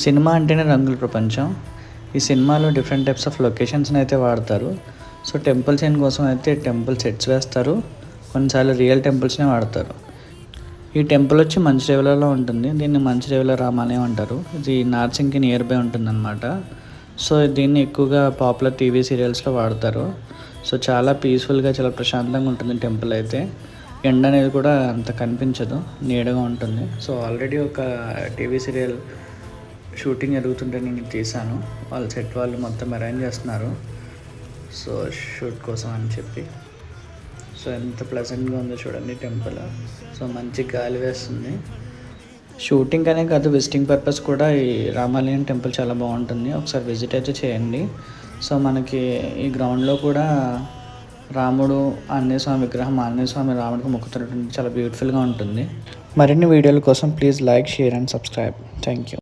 Cinema అంటేనే రంగుల ప్రపంచం. ఈ సినిమాలో డిఫరెంట్ టైప్స్ ఆఫ్ లొకేషన్స్ని అయితే వాడతారు. సో టెంపుల్ సీన్ కోసం అయితే టెంపుల్ సెట్స్ వేస్తారు, కొన్నిసార్లు రియల్ టెంపుల్స్నే వాడతారు. ఈ టెంపుల్ వచ్చి మంచిర్యాలలో ఉంటుంది. దీన్ని మంచిర్యాల రామాలయం అంటారు. ఇది నార్సింగ్కి నియర్ బై ఉంటుందన్నమాట. సో దీన్ని ఎక్కువగా పాపులర్ టీవీ సీరియల్స్లో వాడతారు. సో చాలా పీస్ఫుల్గా, చాలా ప్రశాంతంగా ఉంటుంది టెంపుల్ అయితే. ఎండ అనేది కూడా అంత కనిపించదు, నీడగా ఉంటుంది. సో ఆల్రెడీ ఒక టీవీ సీరియల్ షూటింగ్ జరుగుతుంటే నేను తీశాను. వాళ్ళ సెట్ వాళ్ళు మొత్తం అరేంజ్ చేస్తున్నారు సో షూట్ కోసం అని చెప్పి. సో ఎంత ప్లెజెంట్గా ఉందో చూడండి టెంపుల్. సో మంచి గాలి వేస్తుంది. షూటింగ్ అనే కాదు, విజిటింగ్ పర్పస్ కూడా ఈ రామాలయం టెంపుల్ చాలా బాగుంటుంది. ఒకసారి విజిట్ అయితే చేయండి. సో మనకి ఈ గ్రౌండ్లో కూడా రాముడు, ఆంజనేయ స్వామి విగ్రహం, ఆంజనేయ స్వామి రాముడికి మొక్కుతున్నటువంటి చాలా బ్యూటిఫుల్గా ఉంటుంది. మరిన్ని వీడియోల కోసం please like, share and subscribe. Thank you.